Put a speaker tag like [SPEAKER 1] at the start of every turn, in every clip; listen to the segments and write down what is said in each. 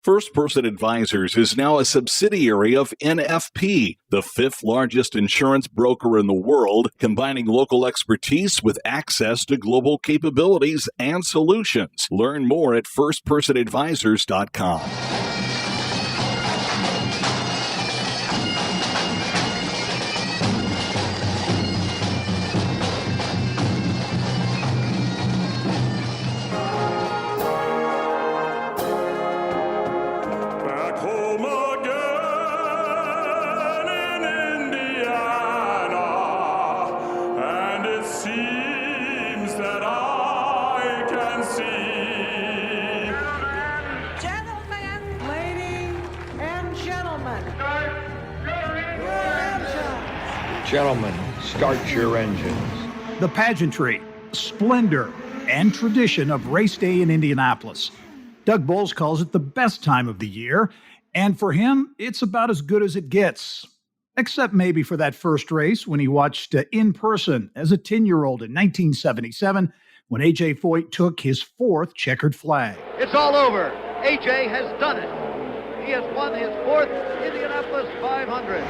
[SPEAKER 1] First Person Advisors is now a subsidiary of NFP, the fifth largest insurance broker in the world, combining local expertise with access to global capabilities and solutions. Learn more at firstpersonadvisors.com.
[SPEAKER 2] Gentlemen, start your engines.
[SPEAKER 3] The pageantry, splendor, and tradition of race day in Indianapolis. Doug Boles calls it the best time of the year, and for him, it's about as good as it gets. Except maybe for that first race when he watched in person as a 10-year-old in 1977 when A.J. Foyt took his fourth checkered flag.
[SPEAKER 4] It's all over. A.J. has done it. He has won his fourth Indianapolis 500.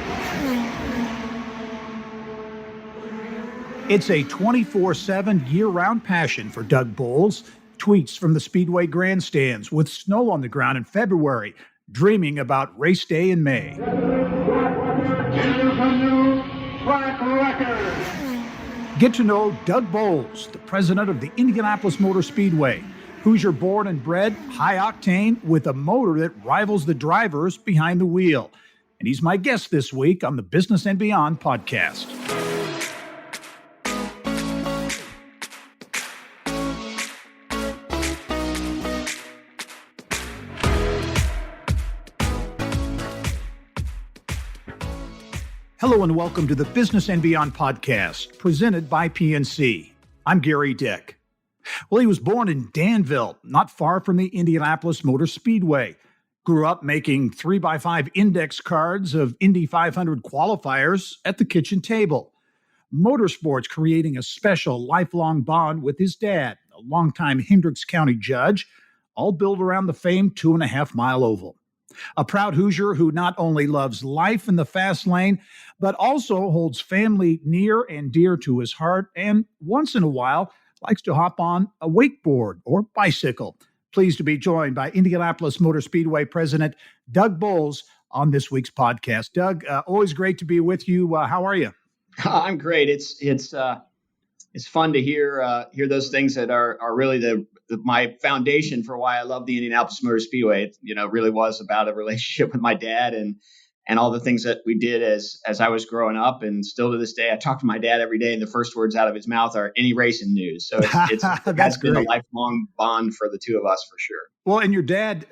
[SPEAKER 3] It's a 24/7 year-round passion for Doug Boles. Tweets from the Speedway grandstands with snow on the ground in February, dreaming about race day in May. Get to know Doug Boles, the president of the Indianapolis Motor Speedway. Hoosier born and bred, high octane, with a motor that rivals the drivers behind the wheel. And he's my guest this week on the Business and Beyond podcast. Hello and welcome to the Business and Beyond podcast, presented by PNC. I'm Gary Dick. Well, he was born in Danville, not far from the Indianapolis Motor Speedway. Grew up making 3x5 index cards of Indy 500 qualifiers at the kitchen table. Motorsports creating a special lifelong bond with his dad, a longtime Hendricks County judge, all built around the famed 2.5-mile oval. A proud Hoosier who not only loves life in the fast lane, but also holds family near and dear to his heart, and once in a while likes to hop on a wakeboard or bicycle. Pleased to be joined by Indianapolis Motor Speedway President Doug Boles on this week's podcast. Doug, always great to be with you. How are you?
[SPEAKER 5] I'm great. It's fun to hear those things that are really my foundation for why I love the Indianapolis Motor Speedway. It really was about a relationship with my dad and all the things that we did as I was growing up, and still to this day, I talk to my dad every day, and the first words out of his mouth are any racing news. So that's been a lifelong bond for the two of us for sure.
[SPEAKER 3] Well, and your dad,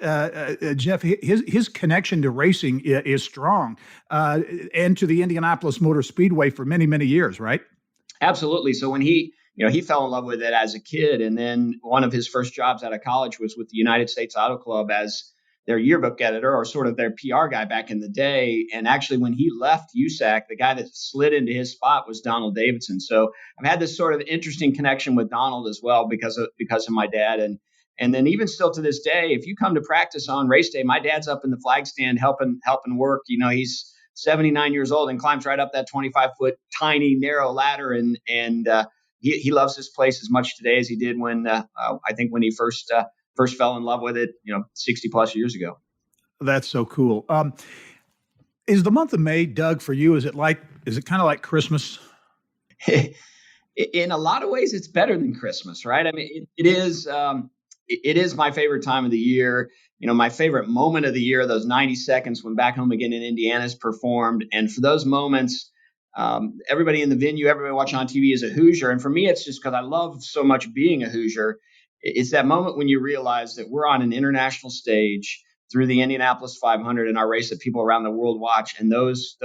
[SPEAKER 3] Jeff, his connection to racing is strong, and to the Indianapolis Motor Speedway for many, many years, right? Absolutely.
[SPEAKER 5] So when he fell in love with it as a kid, and then one of his first jobs out of college was with the United States Auto Club as their yearbook editor, or sort of their PR guy back in the day. And actually, when he left USAC, the guy that slid into his spot was Donald Davidson. So I've had this sort of interesting connection with Donald as well because of my dad. And then even still to this day, if you come to practice on race day, my dad's up in the flag stand helping work. He's 79 years old and climbs right up that 25-foot tiny narrow ladder, and he loves this place as much today as he did when I think when he first fell in love with it 60 plus years ago.
[SPEAKER 3] That's so cool. Is the month of May, Doug, for you, is it kind of like Christmas?
[SPEAKER 5] In a lot of ways, it's better than Christmas, right? I mean, it is my favorite time of the year. My favorite moment of the year, those 90 seconds when Back Home Again in Indiana is performed. And for those moments, everybody in the venue, everybody watching on TV is a Hoosier. And for me, it's just because I love so much being a Hoosier. It's that moment when you realize that we're on an international stage through the Indianapolis 500 in our race that people around the world watch. And those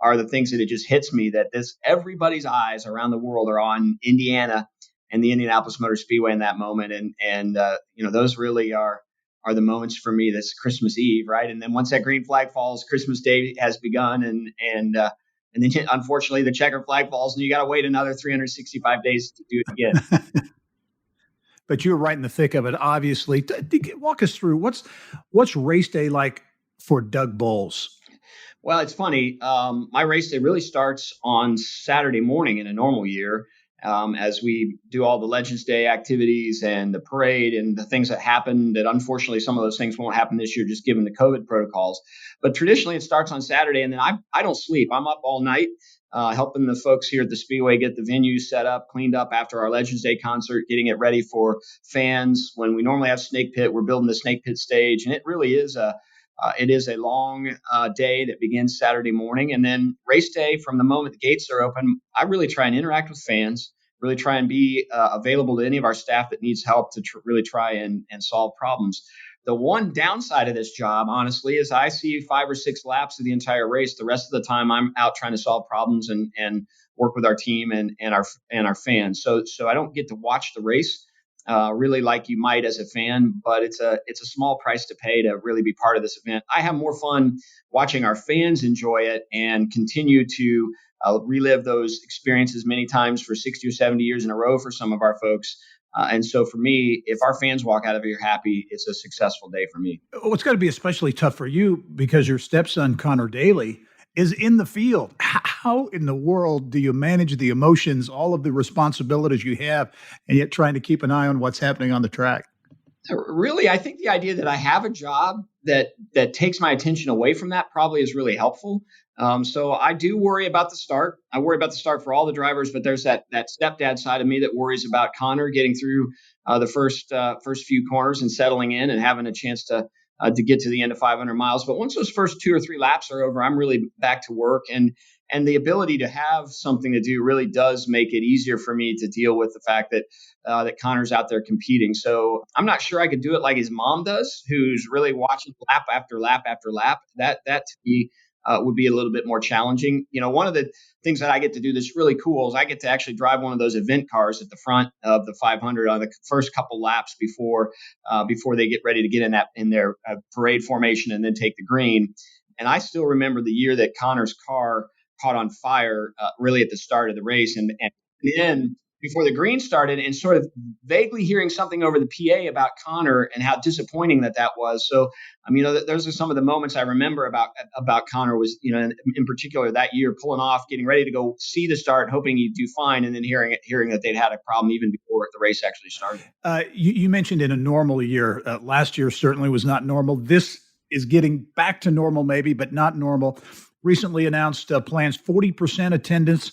[SPEAKER 5] are the things that it just hits me that everybody's eyes around the world are on Indiana and the Indianapolis Motor Speedway in that moment. And those really are the moments for me. That's Christmas Eve, right? And then once that green flag falls, Christmas Day has begun. And then unfortunately the checkered flag falls and you got to wait another 365 days to do it again.
[SPEAKER 3] but you were right in the thick of it, obviously. Walk us through what's race day like for Doug Boles?
[SPEAKER 5] Well, it's funny. My race day really starts on Saturday morning in a normal year, as we do all the Legends Day activities and the parade and the things that happen. That unfortunately, some of those things won't happen this year, just given the COVID protocols. But traditionally, it starts on Saturday, and then I don't sleep. I'm up all night. Helping the folks here at the Speedway get the venue set up, cleaned up after our Legends Day concert, getting it ready for fans. When we normally have Snake Pit, we're building the Snake Pit stage, and it really is a long day that begins Saturday morning. And then race day, from the moment the gates are open, I really try and interact with fans, really try and be available to any of our staff that needs help to really try and solve problems. The one downside of this job, honestly, is I see 5 or 6 laps of the entire race. The rest of the time, I'm out trying to solve problems and work with our team and our fans. So I don't get to watch the race really like you might as a fan, but it's a small price to pay to really be part of this event. I have more fun watching our fans enjoy it and continue to relive those experiences many times for 60 or 70 years in a row for some of our folks. And so for me, if our fans walk out of here happy, it's a successful day for me.
[SPEAKER 3] Well, it's got to be especially tough for you because your stepson, Connor Daly, is in the field. How in the world do you manage the emotions, all of the responsibilities you have, and yet trying to keep an eye on what's happening on the track?
[SPEAKER 5] Really, I think the idea that I have a job that takes my attention away from that probably is really helpful. So I do worry about the start. I worry about the start for all the drivers, but there's that stepdad side of me that worries about Connor getting through the first few corners and settling in and having a chance to get to the end of 500 miles. But once those first 2 or 3 laps are over, I'm really back to work. And the ability to have something to do really does make it easier for me to deal with the fact that Connor's out there competing. So I'm not sure I could do it like his mom does, who's really watching lap after lap after lap. That to me would be a little bit more challenging. You know, one of the things that I get to do that's really cool is I get to actually drive one of those event cars at the front of the 500 on the first couple laps before they get ready to get in their parade formation and then take the green. And I still remember the year that Connor's car caught on fire really at the start of the race. And then before the green started, and sort of vaguely hearing something over the PA about Connor and how disappointing that was. So, those are some of the moments I remember about Connor was, in particular that year, pulling off, getting ready to go see the start, hoping he'd do fine, and then hearing that they'd had a problem even before the race actually started.
[SPEAKER 3] You mentioned in a normal year, last year certainly was not normal. This is getting back to normal maybe, but not normal. Recently announced plans 40% attendance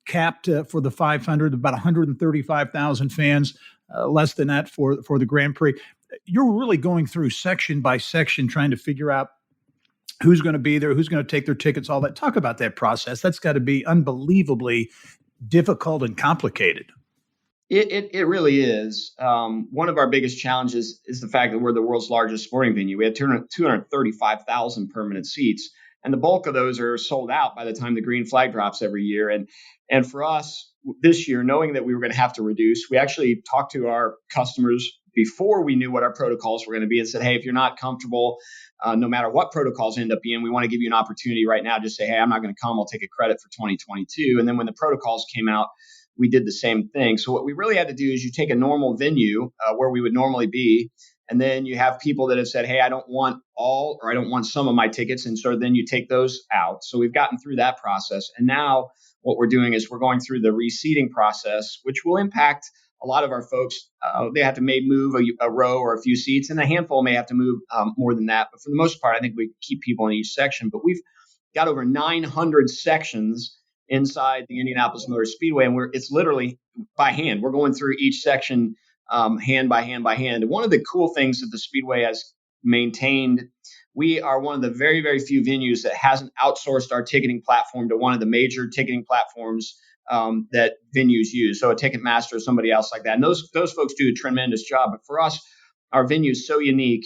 [SPEAKER 3] capped for the 500, about 135,000 fans, less than that for the Grand Prix. You're really going through section by section trying to figure out who's going to be there, who's going to take their tickets, all that. Talk about that process. That's got to be unbelievably difficult and complicated.
[SPEAKER 5] It really is. One of our biggest challenges is the fact that we're the world's largest sporting venue. We have 235,000 permanent seats. And the bulk of those are sold out by the time the green flag drops every year. And for us this year, knowing that we were going to have to reduce, we actually talked to our customers before we knew what our protocols were going to be and said, hey, if you're not comfortable, no matter what protocols end up being, we want to give you an opportunity right now. Just say, hey, I'm not going to come. I'll take a credit for 2022. And then when the protocols came out, we did the same thing. So what we really had to do is you take a normal venue where we would normally be, and then you have people that have said, hey, I don't want all, or I don't want some of my tickets. And so then you take those out. So we've gotten through that process. And now what we're doing is we're going through the reseating process, which will impact a lot of our folks. They have to maybe move a row or a few seats, and a handful may have to move more than that. But for the most part, I think we keep people in each section. But we've got over 900 sections inside the Indianapolis Motor Speedway, and it's literally by hand. We're going through each section hand by hand by hand. And one of the cool things that the Speedway has maintained, we are one of the very, very few venues that hasn't outsourced our ticketing platform to one of the major ticketing platforms that venues use. So a Ticketmaster or somebody else like that. And those folks do a tremendous job. But for us, our venue is so unique.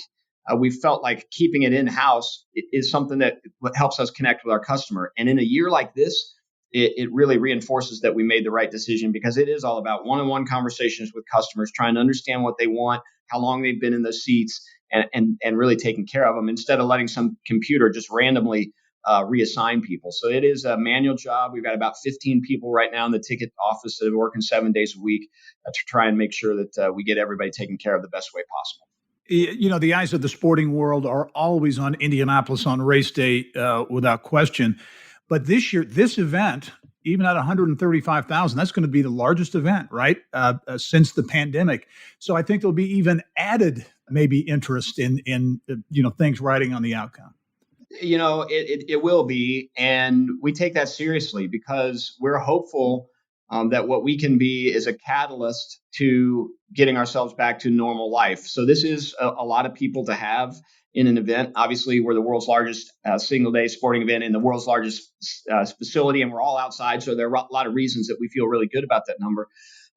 [SPEAKER 5] We felt like keeping it in-house is something that helps us connect with our customer. And in a year like this, it really reinforces that we made the right decision, because it is all about one-on-one conversations with customers, trying to understand what they want, how long they've been in those seats, and really taking care of them, instead of letting some computer just randomly reassign people. So it is a manual job. We've got about 15 people right now in the ticket office that are working 7 days a week to try and make sure that we get everybody taken care of the best way possible.
[SPEAKER 3] The eyes of the sporting world are always on Indianapolis on race day, without question. But this year, this event, even at 135,000, that's going to be the largest event, right, since the pandemic. So I think there'll be even added maybe interest in things riding on the outcome.
[SPEAKER 5] It will be, and we take that seriously because we're hopeful that what we can be is a catalyst to getting ourselves back to normal life. So this is a lot of people to have in an event. Obviously, we're the world's largest single-day sporting event in the world's largest facility, and we're all outside. So there are a lot of reasons that we feel really good about that number.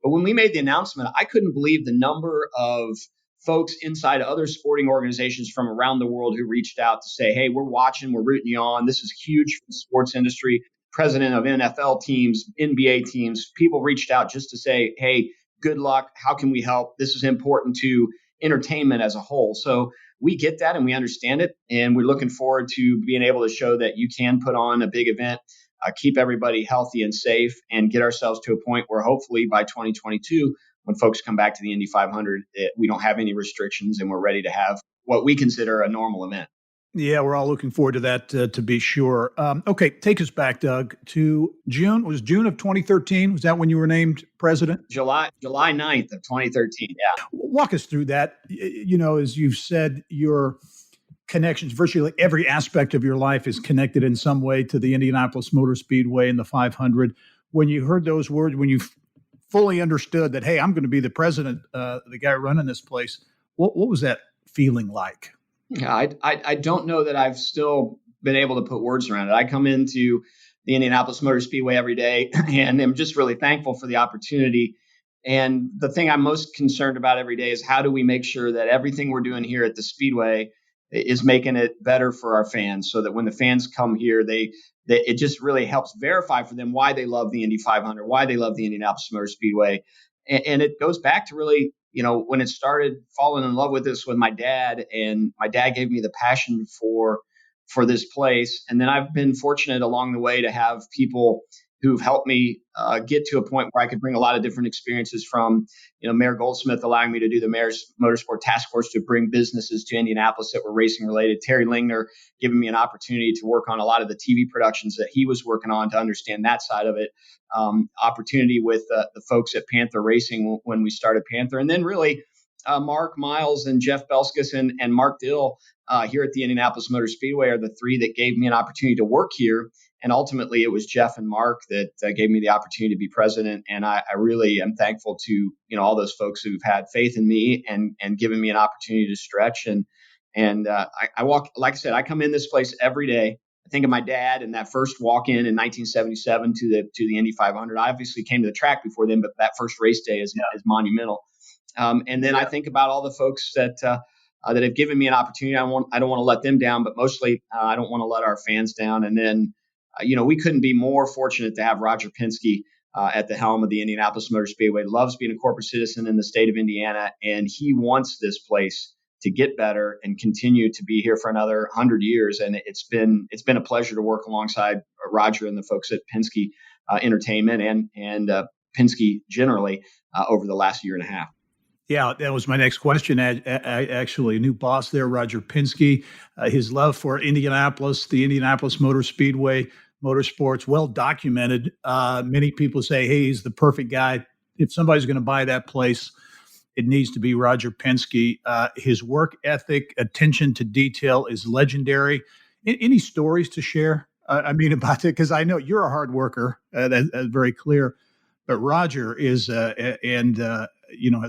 [SPEAKER 5] But when we made the announcement, I couldn't believe the number of folks inside other sporting organizations from around the world who reached out to say, hey, we're watching, we're rooting you on. This is huge for the sports industry. President of NFL teams, NBA teams, people reached out just to say, hey, good luck. How can we help? This is important to entertainment as a whole. So we get that and we understand it. And we're looking forward to being able to show that you can put on a big event, keep everybody healthy and safe, and get ourselves to a point where hopefully by 2022, when folks come back to the Indy 500, we don't have any restrictions and we're ready to have what we consider a normal event.
[SPEAKER 3] Yeah, we're all looking forward to that, to be sure. Okay, take us back, Doug, to June. Was June of 2013? Was that when you were named president?
[SPEAKER 5] July 9th of 2013, yeah.
[SPEAKER 3] Walk us through that. As you've said, your connections, virtually every aspect of your life is connected in some way to the Indianapolis Motor Speedway and the 500. When you heard those words, when you fully understood that, hey, I'm going to be the president, the guy running this place, what was that feeling like?
[SPEAKER 5] Yeah, I don't know that I've still been able to put words around it. I come into the Indianapolis Motor Speedway every day and am just really thankful for the opportunity. And the thing I'm most concerned about every day is how do we make sure that everything we're doing here at the Speedway is making it better for our fans so that when the fans come here, it just really helps verify for them why they love the Indy 500, why they love the Indianapolis Motor Speedway. And it goes back to really, when it started falling in love with this with my dad, and my dad gave me the passion for this place. And then I've been fortunate along the way to have people who've helped me get to a point where I could bring a lot of different experiences from, Mayor Goldsmith allowing me to do the Mayor's Motorsport Task Force to bring businesses to Indianapolis that were racing related. Terry Lingner giving me an opportunity to work on a lot of the TV productions that he was working on to understand that side of it. Opportunity with the folks at Panther Racing when we started Panther. And then really Mark Miles and Jeff Belskis and Mark Dill here at the Indianapolis Motor Speedway are the three that gave me an opportunity to work here. And ultimately, it was Jeff and Mark that gave me the opportunity to be president. And I really am thankful to all those folks who've had faith in me and given me an opportunity to stretch. And I walk, like I said, I come in this place every day. I think of my dad and that first walk in 1977 to the Indy 500. I obviously came to the track before then, but that first race day is monumental. And then I think about all the folks that have given me an opportunity. I don't want to let them down, but mostly I don't want to let our fans down. And then we couldn't be more fortunate to have Roger Penske at the helm of the Indianapolis Motor Speedway. Loves being a corporate citizen in the state of Indiana, and he wants this place to get better and continue to be here for another 100 years. And it's been a pleasure to work alongside Roger and the folks at Penske Entertainment and Penske generally over the last year and a half.
[SPEAKER 3] Yeah, that was my next question. Actually, a new boss there, Roger Penske, his love for Indianapolis, the Indianapolis Motor Speedway, motorsports, well documented. Many people say, hey, he's the perfect guy. If somebody's going to buy that place, it needs to be Roger Penske. His work ethic, attention to detail is legendary. Any stories to share? About it? Because I know you're a hard worker. That's very clear. But Roger is, as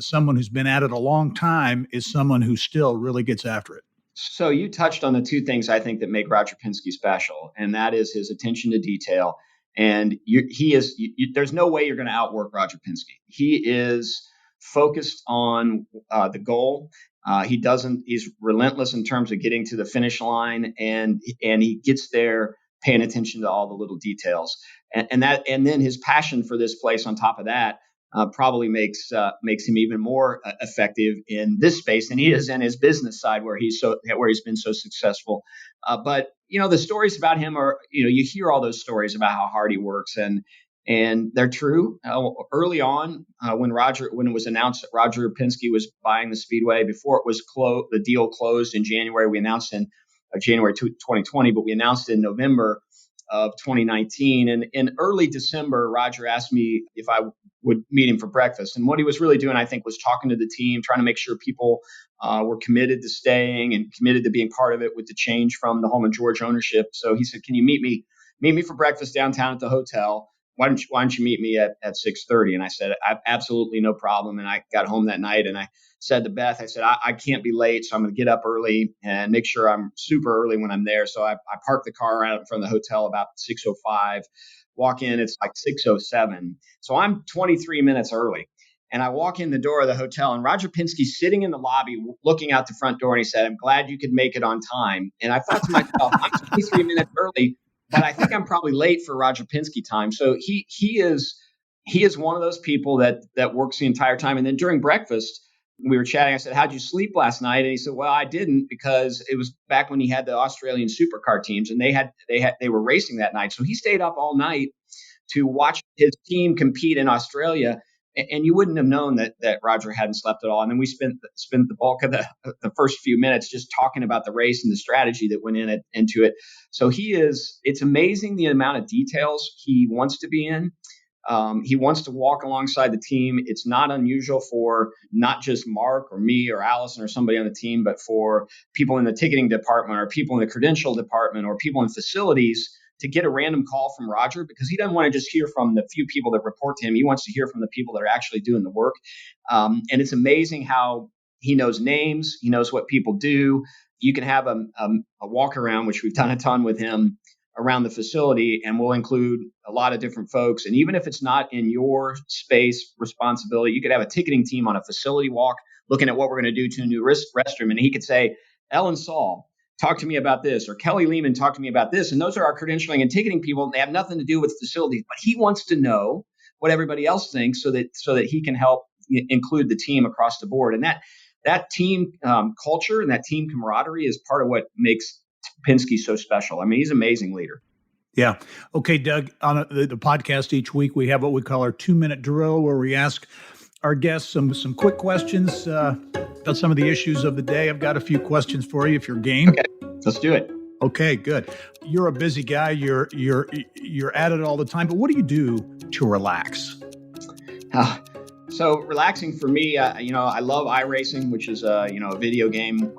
[SPEAKER 3] someone who's been at it a long time, is someone who still really gets after it.
[SPEAKER 5] So you touched on the two things I think that make Roger Penske special, and that is his attention to detail. And there's no way you're going to outwork Roger Penske. He is focused on the goal. He's relentless in terms of getting to the finish line, and he gets there paying attention to all the little details. And then his passion for this place on top of that probably makes him even more effective in this space than he is in his business side where he's been so successful. But the stories about him are, you hear all those stories about how hard he works, and they're true. Early on, when it was announced that Roger Penske was buying the Speedway, before it was the deal closed in January, we announced in January 2020, but we announced in November of 2019. And in early December, Roger asked me if I would meet him for breakfast. And what he was really doing, I think, was talking to the team, trying to make sure people were committed to staying and committed to being part of it with the change from the Holman George ownership. So he said, "Can you meet me for breakfast downtown at the hotel? Why don't you meet me at 6:30?" And I said, "Absolutely no problem." And I got home that night and I said to Beth, I said, I can't be late, so I'm going to get up early and make sure I'm super early when I'm there. So I parked the car out in front of the hotel about 6:05. Walk in, it's like 6:07. So I'm 23 minutes early. And I walk in the door of the hotel, and Roger Penske's sitting in the lobby looking out the front door, and he said, "I'm glad you could make it on time." And I thought to myself, I'm 23 minutes early, but I think I'm probably late for Roger Penske time. So he is one of those people that works the entire time. And then during breakfast, we were chatting. I said, "How'd you sleep last night?" And he said, "Well, I didn't, because it was back when he had the Australian supercar teams, and they were racing that night. So he stayed up all night to watch his team compete in Australia." And you wouldn't have known that Roger hadn't slept at all. And then we spent the bulk of the first few minutes just talking about the race and the strategy that went into it. So it's amazing the amount of details he wants to be in. He wants to walk alongside the team. It's not unusual for not just Mark or me or Allison or somebody on the team, but for people in the ticketing department or people in the credential department or people in facilities to get a random call from Roger, because he doesn't want to just hear from the few people that report to him. He wants to hear from the people that are actually doing the work. And it's amazing how he knows names. He knows what people do. You can have a walk around, which we've done a ton with him, around the facility, and we'll include a lot of different folks. And even if it's not in your space responsibility, you could have a ticketing team on a facility walk looking at what we're going to do to a new restroom. And he could say, "Ellen Saul, talk to me about this," or "Kelly Lehman, talk to me about this." And those are our credentialing and ticketing people. They have nothing to do with facilities, but he wants to know what everybody else thinks so that he can help include the team across the board. And that team culture and that team camaraderie is part of what makes Penske so special. I mean, he's an amazing leader.
[SPEAKER 3] Yeah. Okay, Doug, on the podcast each week, we have what we call our 2-minute drill, where we ask our guests some quick questions about some of the issues of the day. I've got a few questions for you if you're game.
[SPEAKER 5] Okay, let's do it.
[SPEAKER 3] Okay, good. You're a busy guy. You're at it all the time, but what do you do to relax?
[SPEAKER 5] So relaxing for me, I love iRacing, which is a video game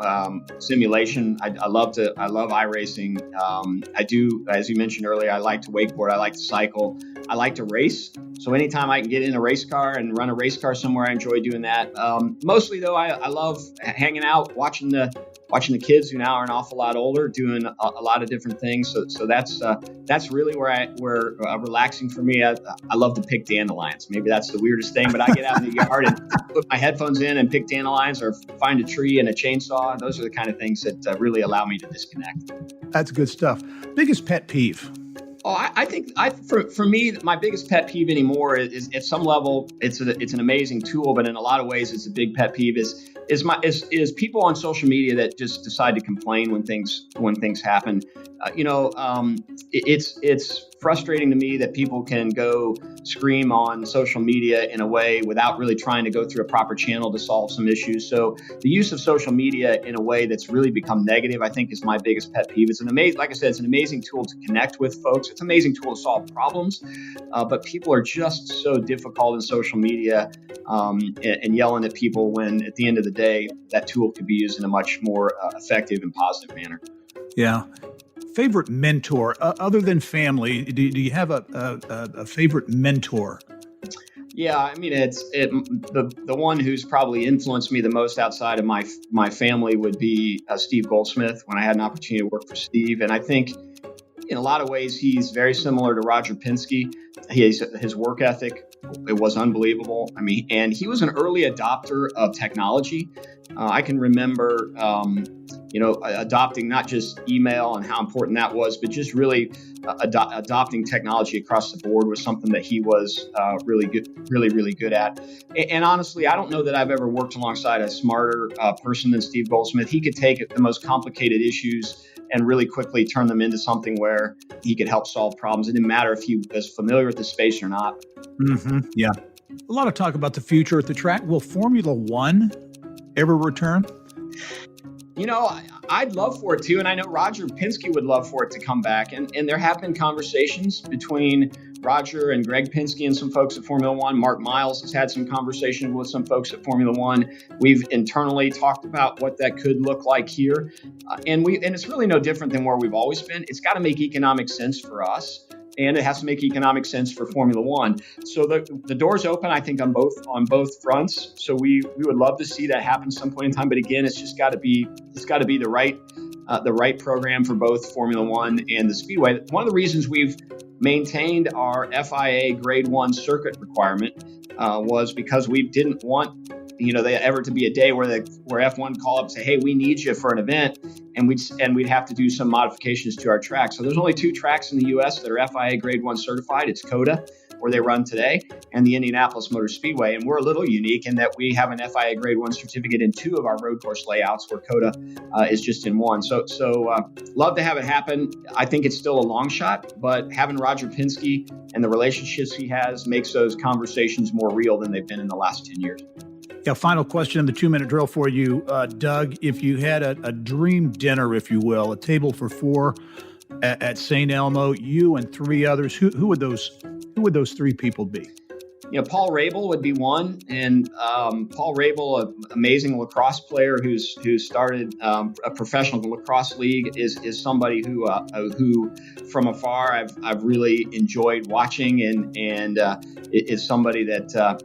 [SPEAKER 5] simulation. I love iRacing. I do, as you mentioned earlier, I like to wakeboard. I like to cycle. I like to race. So anytime I can get in a race car and run a race car somewhere, I enjoy doing that. Mostly though, I love hanging out, watching the kids who now are an awful lot older, doing a lot of different things. So that's really where relaxing for me. I love to pick dandelions. Maybe that's the weirdest thing, but I get out in the yard and put my headphones in and pick dandelions, or find a tree and a chainsaw. Those are the kind of things that really allow me to disconnect.
[SPEAKER 3] That's good stuff. Biggest pet peeve?
[SPEAKER 5] Oh, I think for me, my biggest pet peeve anymore is at some level, it's an amazing tool, but in a lot of ways, it's a big pet peeve is people on social media that just decide to complain when things happen. It's frustrating to me that people can go scream on social media in a way without really trying to go through a proper channel to solve some issues. So the use of social media in a way that's really become negative, I think, is my biggest pet peeve. Like I said, it's an amazing tool to connect with folks. It's an amazing tool to solve problems, but people are just so difficult in social media and yelling at people when, at the end of the day, that tool could be used in a much more effective and positive manner.
[SPEAKER 3] Yeah. Favorite mentor, other than family, do you have a favorite mentor?
[SPEAKER 5] Yeah, I mean, the one who's probably influenced me the most outside of my family would be Steve Goldsmith, when I had an opportunity to work for Steve. And I think In a lot of ways, he's very similar to Roger Penske. His work ethic, it was unbelievable. I mean, and he was an early adopter of technology. I can remember, adopting not just email and how important that was, but just really adopting technology across the board was something that he was really good at. And honestly, I don't know that I've ever worked alongside a smarter person than Steve Goldsmith. He could take the most complicated issues and really quickly turn them into something where he could help solve problems. It didn't matter if he was familiar with the space or not.
[SPEAKER 3] Mm-hmm. Yeah. A lot of talk about the future at the track. Will Formula One ever return?
[SPEAKER 5] I'd love for it too. And I know Roger Penske would love for it to come back. And there have been conversations between Roger and Greg Penske and some folks at Formula One. Mark Miles has had some conversation with some folks at Formula One. We've internally talked about what that could look like here. And it's really no different than where we've always been. It's got to make economic sense for us. And it has to make economic sense for Formula One. So the door's open, I think, on both fronts. So we would love to see that happen some point in time. But again, it's got to be the right program for both Formula One and the Speedway. One of the reasons we've maintained our FIA Grade 1 circuit requirement was because we didn't want there ever to be a day where F1 call up and say, hey, we need you for an event, and we'd have to do some modifications to our track. So there's only 2 tracks in the U.S. that are FIA Grade 1 certified. It's COTA, where they run today, and the Indianapolis Motor Speedway. And we're a little unique in that we have an FIA Grade 1 certificate in 2 of our road course layouts, where COTA is just in 1. So love to have it happen. I think it's still a long shot, but having Roger Penske and the relationships he has makes those conversations more real than they've been in the last 10 years.
[SPEAKER 3] Yeah, final question in the 2-minute drill for you, Doug. If you had a dream dinner, if you will, a table for 4 at St. Elmo, you and 3 others, who would those 3 people be?
[SPEAKER 5] Paul Rabel would be one, and Paul Rabel, an amazing lacrosse player who's started a professional lacrosse league, is somebody who from afar I've really enjoyed watching, and is somebody that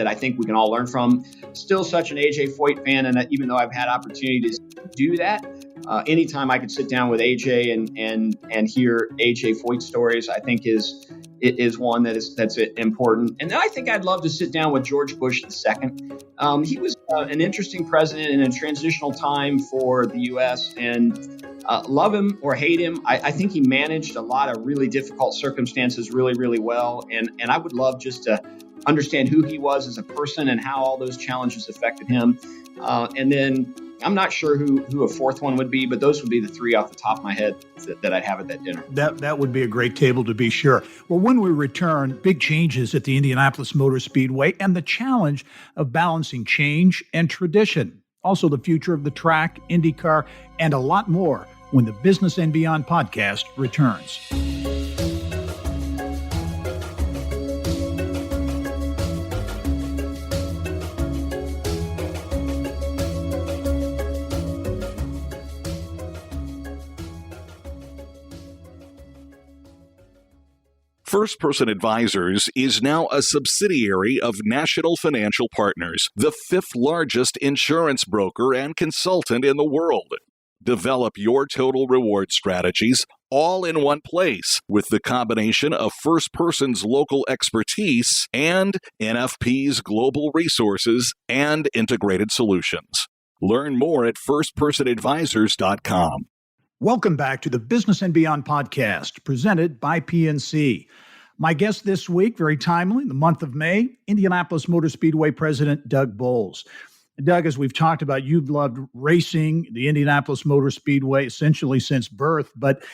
[SPEAKER 5] I think we can all learn from. Still such an AJ Foyt fan, and even though I've had opportunities to do that, anytime I could sit down with AJ and hear AJ Foyt stories, I think is one that's important. And then I think I'd love to sit down with George Bush II. He was an interesting president in a transitional time for the U.S. and love him or hate him, I think he managed a lot of really difficult circumstances really, really well. And I would love just to understand who he was as a person and how all those challenges affected him. And then I'm not sure who a 4th one would be, but those would be the 3 off the top of my head that I'd have at that dinner.
[SPEAKER 3] That would be a great table to be sure. Well, when we return, big changes at the Indianapolis Motor Speedway and the challenge of balancing change and tradition. Also the future of the track, IndyCar, and a lot more when the Business and Beyond podcast returns.
[SPEAKER 1] First Person Advisors is now a subsidiary of National Financial Partners, the 5th largest insurance broker and consultant in the world. Develop your total reward strategies all in one place with the combination of First Person's local expertise and NFP's global resources and integrated solutions. Learn more at firstpersonadvisors.com.
[SPEAKER 3] Welcome back to the Business and Beyond podcast, presented by PNC. My guest this week, very timely, the month of May, Indianapolis Motor Speedway President Doug Boles. Doug, as we've talked about, you've loved racing the Indianapolis Motor Speedway essentially since birth, but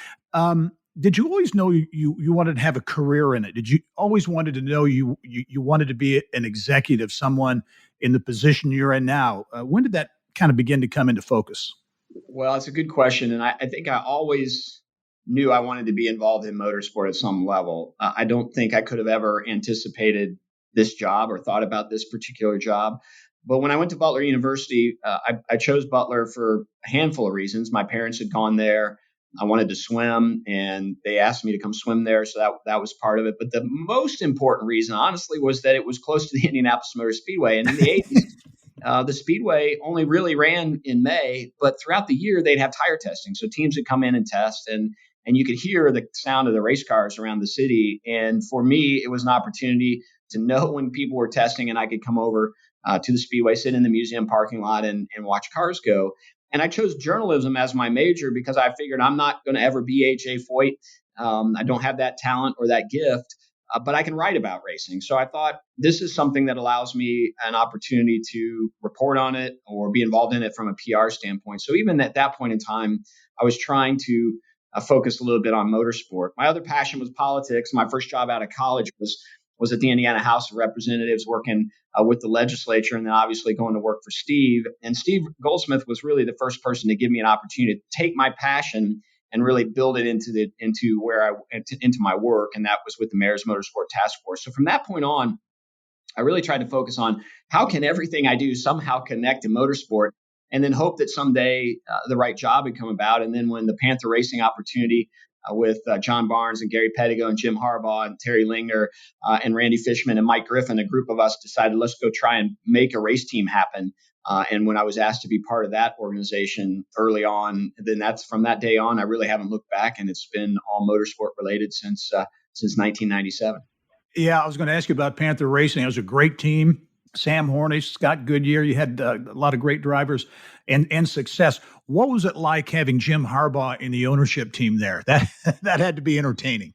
[SPEAKER 3] did you always know you wanted to have a career in it? Did you always wanted to know you wanted to be an executive, someone in the position you're in now? When did that kind of begin to come into focus?
[SPEAKER 5] Well, it's a good question. And I think I always knew I wanted to be involved in motorsport at some level. I don't think I could have ever anticipated this job or thought about this particular job. But when I went to Butler University, I chose Butler for a handful of reasons. My parents had gone there. I wanted to swim, and they asked me to come swim there. So that was part of it. But the most important reason, honestly, was that it was close to the Indianapolis Motor Speedway. And in the 80s, the Speedway only really ran in May, but throughout the year, they'd have tire testing. So teams would come in and test. and you could hear the sound of the race cars around the city. And for me, it was an opportunity to know when people were testing, and I could come over to the Speedway, sit in the museum parking lot, and watch cars go. And I chose journalism as my major because I figured I'm not going to ever be A.J. Foyt. I don't have that talent or that gift, but I can write about racing. So I thought this is something that allows me an opportunity to report on it or be involved in it from a PR standpoint. So even at that point in time, I was trying to focus a little bit on motorsport. My other passion was politics. My first job out of college was at the Indiana House of Representatives, working with the legislature, and then obviously going to work for Steve. And Steve Goldsmith was really the first person to give me an opportunity to take my passion and really build it into my work, and that was with the Mayor's Motorsport Task Force. So from that point on, I really tried to focus on how can everything I do somehow connect to motorsport, and then hope that someday the right job would come about. And then when the Panther Racing opportunity with John Barnes and Gary Pettigo and Jim Harbaugh and Terry Lingner and Randy Fishman and Mike Griffin, a group of us decided, let's go try and make a race team happen. And when I was asked to be part of that organization early on, then that's from that day on, I really haven't looked back, and it's been all motorsport related since 1997.
[SPEAKER 3] Yeah, I was going to ask you about Panther Racing. It was a great team. Sam Hornish, Scott Goodyear. You had a lot of great drivers and success. What was it like having Jim Harbaugh in the ownership team there? That had to be entertaining.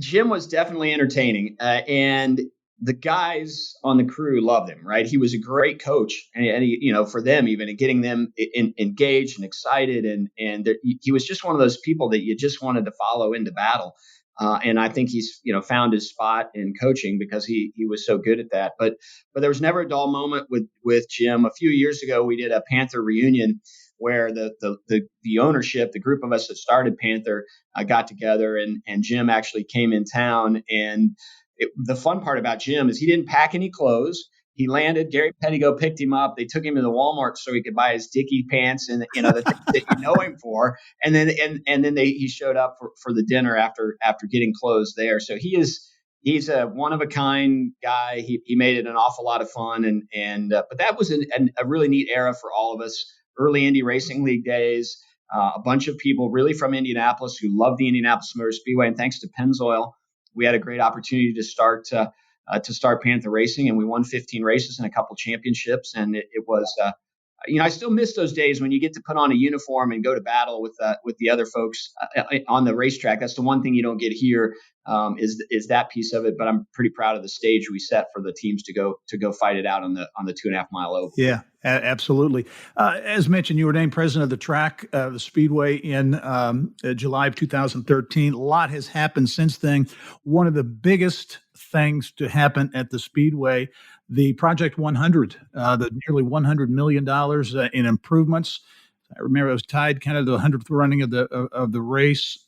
[SPEAKER 5] Jim was definitely entertaining, and the guys on the crew loved him. Right, he was a great coach, and he, for them even, and getting them engaged and excited, and he was just one of those people that you just wanted to follow into battle. And I think he's found his spot in coaching because he was so good at that. But there was never a dull moment with Jim. A few years ago, we did a Panther reunion where the ownership, the group of us that started Panther, got together, and Jim actually came in town. And the fun part about Jim is he didn't pack any clothes. He landed. Gary Pettigo picked him up. They took him to the Walmart so he could buy his Dickie pants and the things that you know him for. And then he showed up for the dinner after getting clothes there. So he's a one of a kind guy. He made it an awful lot of fun. But that was a really neat era for all of us. Early Indy Racing League days. A bunch of people really from Indianapolis who loved the Indianapolis Motor Speedway, and thanks to Pennzoil, we had a great opportunity to start Panther Racing, and we won 15 races and a couple championships. And it was, I still miss those days when you get to put on a uniform and go to battle with the other folks on the racetrack. That's the one thing you don't get here, is that piece of it. But I'm pretty proud of the stage we set for the teams to go fight it out on the 2.5 mile oval.
[SPEAKER 3] Yeah, absolutely. As mentioned, you were named president of the track, the Speedway, in July of 2013. A lot has happened since then. One of the biggest things to happen at the Speedway, the Project 100, the nearly $100 million in improvements. I remember it was tied kind of to the 100th running of the race.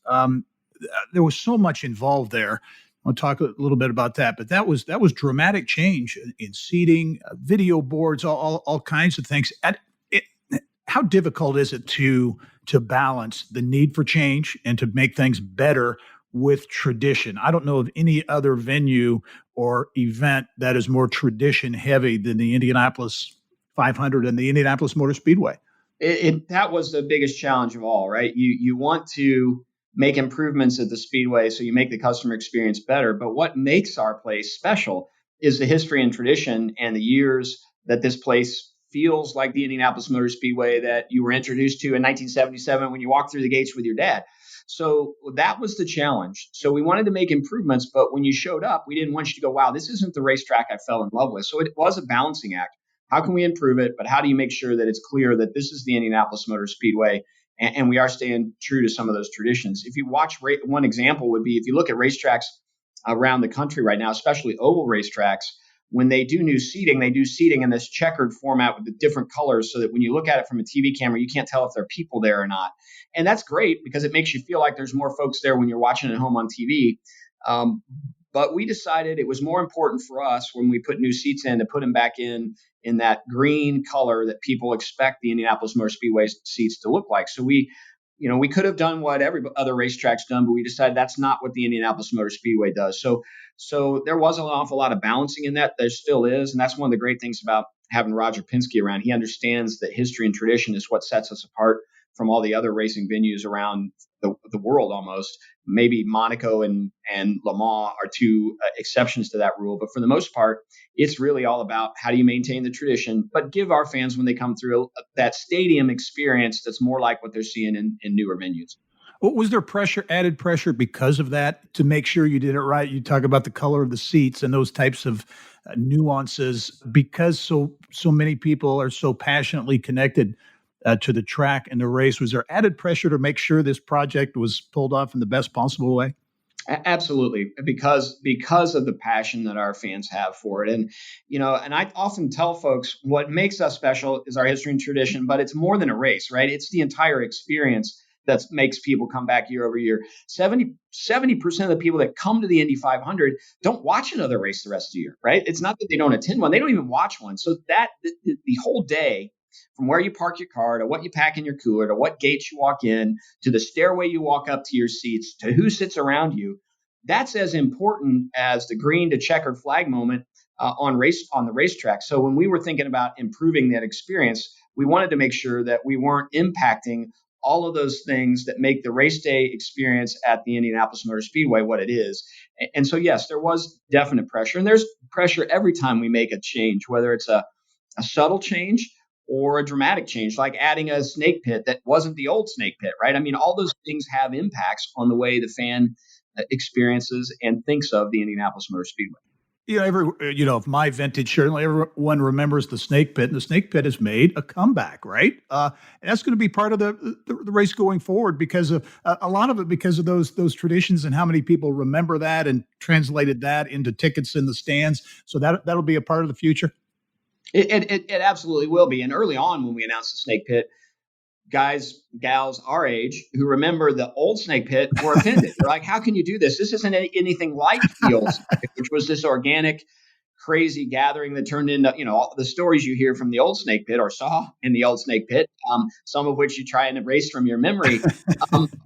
[SPEAKER 3] There was so much involved there. I'll talk a little bit about that, but that was dramatic change in seating, video boards, all kinds of things. How difficult is it to balance the need for change and to make things better with tradition? I don't know of any other venue or event that is more tradition heavy than the Indianapolis 500 and the Indianapolis Motor Speedway.
[SPEAKER 5] That was the biggest challenge of all, right? You want to make improvements at the Speedway so you make the customer experience better. But what makes our place special is the history and tradition and the years that this place feels like the Indianapolis Motor Speedway that you were introduced to in 1977 when you walked through the gates with your dad. So that was the challenge. So we wanted to make improvements, but when you showed up, we didn't want you to go, wow, this isn't the racetrack I fell in love with. So it was a balancing act. How can we improve it? But how do you make sure that it's clear that this is the Indianapolis Motor Speedway and we are staying true to some of those traditions? If you watch, one example would be if you look at racetracks around the country right now, especially oval racetracks, when they do new seating, they do seating in this checkered format with the different colors so that when you look at it from a TV camera, you can't tell if there are people there or not. And that's great because it makes you feel like there's more folks there when you're watching at home on TV. But we decided it was more important for us when we put new seats in to put them back in that green color that people expect the Indianapolis Motor Speedway seats to look like. So we could have done what every other racetrack's done, but we decided that's not what the Indianapolis Motor Speedway does. So there was an awful lot of balancing in that. There still is. And that's one of the great things about having Roger Penske around. He understands that history and tradition is what sets us apart from all the other racing venues around the world almost. Maybe Monaco and Le Mans are two exceptions to that rule. But for the most part, it's really all about how do you maintain the tradition, but give our fans, when they come through, that stadium experience that's more like what they're seeing in newer venues.
[SPEAKER 3] Was there added pressure because of that to make sure you did it right? You talk about the color of the seats and those types of nuances because so many people are so passionately connected to the track and the race. Was there added pressure to make sure this project was pulled off in the best possible way?
[SPEAKER 5] Absolutely, because of the passion that our fans have for it. And I often tell folks what makes us special is our history and tradition, but it's more than a race, right? It's the entire experience that makes people come back year over year. 70% of the people that come to the Indy 500 don't watch another race the rest of the year, right? It's not that they don't attend one. They don't even watch one. So that the whole day, from where you park your car to what you pack in your cooler to what gates you walk in to the stairway you walk up to your seats to who sits around you, that's as important as the green to checkered flag moment on the racetrack. So when we were thinking about improving that experience, we wanted to make sure that we weren't impacting all of those things that make the race day experience at the Indianapolis Motor Speedway what it is. And so, yes, there was definite pressure. And there's pressure every time we make a change, whether it's a subtle change or a dramatic change, like adding a snake pit that wasn't the old snake pit, right? I mean, all those things have impacts on the way the fan experiences and thinks of the Indianapolis Motor Speedway.
[SPEAKER 3] Of my vintage, certainly everyone remembers the snake pit, and the snake pit has made a comeback, right? And that's going to be part of the race going forward because of a lot of it because of those traditions and how many people remember that and translated that into tickets in the stands. So that'll be a part of the future.
[SPEAKER 5] It absolutely will be. And early on, when we announced the snake pit, guys, gals our age who remember the old snake pit were offended. They're like, how can you do this? This isn't anything like the old snake pit, which was this organic, crazy gathering that turned into, all the stories you hear from the old snake pit or saw in the old snake pit, some of which you try and erase from your memory,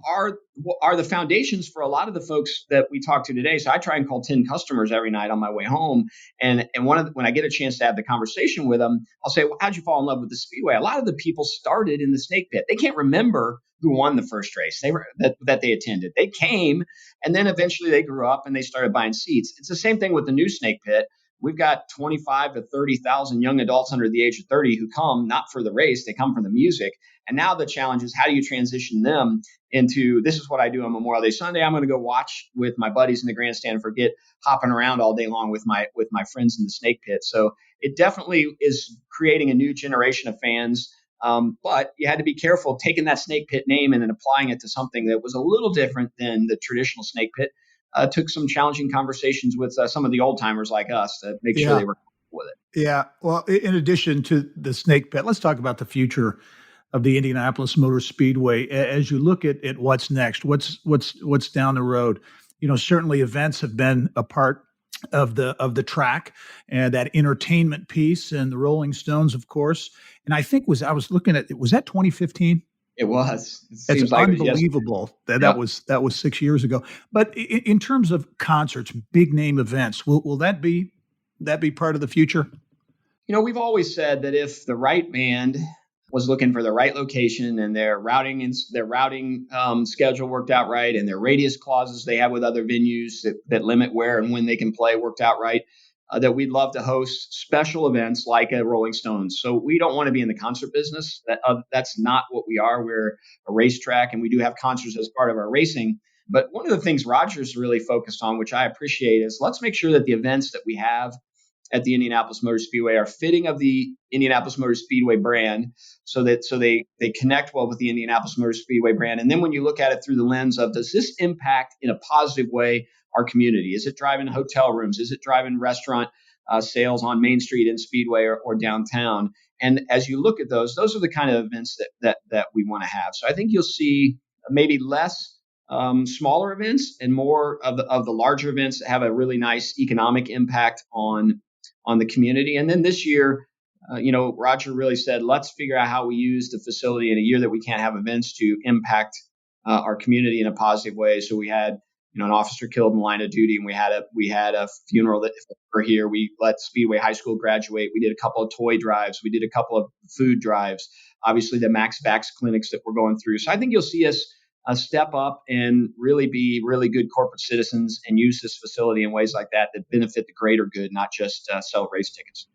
[SPEAKER 5] are the foundations for a lot of the folks that we talk to today. So I try and call 10 customers every night on my way home. And when I get a chance to have the conversation with them, I'll say, well, how'd you fall in love with the Speedway? A lot of the people started in the snake pit. They can't remember who won the first race that they attended. They came, and then eventually they grew up and they started buying seats. It's the same thing with the new snake pit. We've got 25 to 30,000 young adults under the age of 30 who come not for the race, they come for the music. And now the challenge is, how do you transition them into, this is what I do on Memorial Day Sunday. I'm going to go watch with my buddies in the grandstand and forget hopping around all day long with my friends in the snake pit. So it definitely is creating a new generation of fans. But you had to be careful taking that snake pit name and then applying it to something that was a little different than the traditional snake pit. Took some challenging conversations with some of the old timers like us to make sure they were comfortable with it.
[SPEAKER 3] Yeah. Well, in addition to the snake pit, let's talk about the future of the Indianapolis Motor Speedway. As you look at what's next, what's down the road, certainly events have been a part of the track and that entertainment piece, and the Rolling Stones, of course. And I think was that 2015?
[SPEAKER 5] It was.
[SPEAKER 3] It's unbelievable that was 6 years ago. But in terms of concerts, big name events, will that be part of the future?
[SPEAKER 5] We've always said that if the right band was looking for the right location and their routing schedule worked out right, and their radius clauses they have with other venues that limit where and when they can play worked out right, that we'd love to host special events like a Rolling Stones. So we don't want to be in the concert business. That's not what we are. We're a racetrack, and we do have concerts as part of our racing. But one of the things Roger's really focused on, which I appreciate, is let's make sure that the events that we have at the Indianapolis Motor Speedway are fitting of the Indianapolis Motor Speedway brand, so they connect well with the Indianapolis Motor Speedway brand. And then when you look at it through the lens of, does this impact in a positive way our community? Is it driving hotel rooms? Is it driving restaurant sales on Main Street in Speedway or downtown? And as you look at those are the kind of events that we want to have. So I think you'll see maybe less smaller events and more of the larger events that have a really nice economic impact on the community. And then this year, Roger really said, let's figure out how we use the facility in a year that we can't have events to impact our community in a positive way. So we had an officer killed in the line of duty, and we had a funeral that for here. We let Speedway High School graduate. We did a couple of toy drives. We did a couple of food drives. Obviously, the Max Vax clinics that we're going through. So I think you'll see us step up and really be really good corporate citizens and use this facility in ways like that benefit the greater good, not just sell race tickets.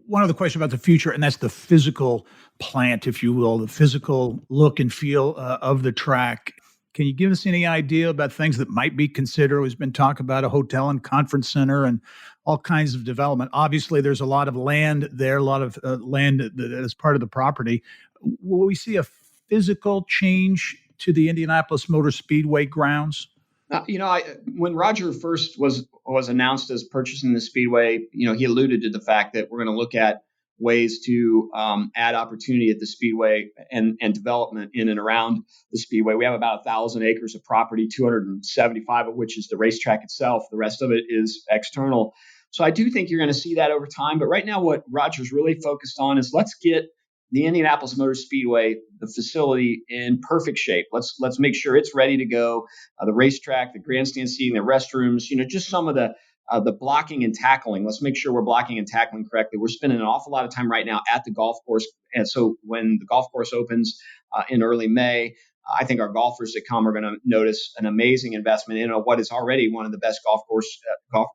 [SPEAKER 3] One other question about the future, and that's the physical plant, if you will, the physical look and feel of the track. Can you give us any idea about things that might be considered? There's been talk about a hotel and conference center and all kinds of development. Obviously, there's a lot of land there, a lot of land that is part of the property. Will we see a physical change to the Indianapolis Motor Speedway grounds?
[SPEAKER 5] When Roger first was announced as purchasing the Speedway, he alluded to the fact that we're going to look at ways to add opportunity at the Speedway and development in and around the Speedway. We have about 1,000 acres of property, 275 of which is the racetrack itself. The rest of it is external. So I do think you're going to see that over time. But right now, what Roger's really focused on is let's get the Indianapolis Motor Speedway, the facility, in perfect shape. Let's make sure it's ready to go. The racetrack, the grandstand seating, the restrooms, just some of the blocking and tackling. Let's make sure we're blocking and tackling correctly. We're spending an awful lot of time right now at the golf course. And so when the golf course opens in early May, I think our golfers that come are going to notice an amazing investment in what is already one of the best golf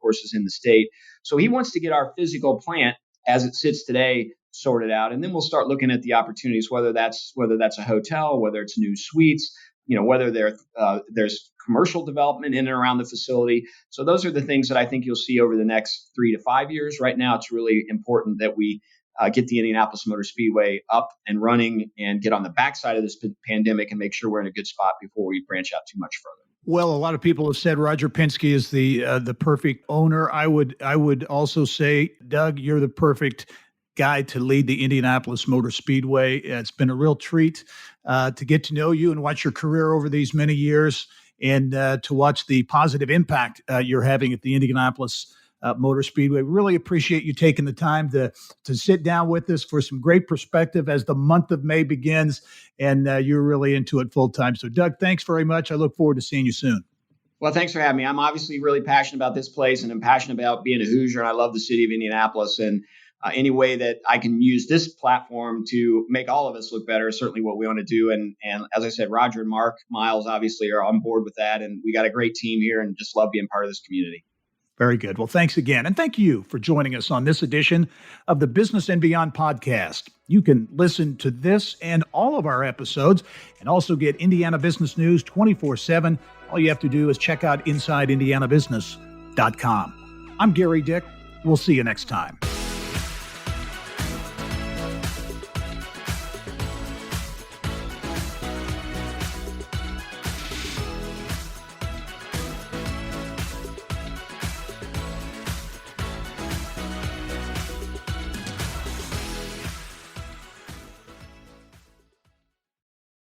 [SPEAKER 5] courses in the state. So he wants to get our physical plant as it sits today sorted out, and then we'll start looking at the opportunities, whether that's a hotel, whether it's new suites, whether there's commercial development in and around the facility. So those are the things that I think you'll see over the next 3 to 5 years. Right now, it's really important that we get the Indianapolis Motor Speedway up and running and get on the backside of this pandemic and make sure we're in a good spot before we branch out too much further.
[SPEAKER 3] Well, a lot of people have said Roger Penske is the perfect owner. I would also say, Doug, you're the perfect guy to lead the Indianapolis Motor Speedway. It's been a real treat to get to know you and watch your career over these many years, and to watch the positive impact you're having at the Indianapolis Motor Speedway. Really appreciate you taking the time to sit down with us for some great perspective as the month of May begins, and you're really into it full time. So, Doug, thanks very much. I look forward to seeing you soon.
[SPEAKER 5] Well, thanks for having me. I'm obviously really passionate about this place, and I'm passionate about being a Hoosier, and I love the city of Indianapolis. And any way that I can use this platform to make all of us look better is certainly what we want to do. And as I said, Roger and Mark Miles obviously are on board with that. And we got a great team here and just love being part of this community.
[SPEAKER 3] Very good. Well, thanks again. And thank you for joining us on this edition of the Business and Beyond podcast. You can listen to this and all of our episodes and also get Indiana business news 24/7. All you have to do is check out InsideIndianaBusiness.com. I'm Gary Dick. We'll see you next time.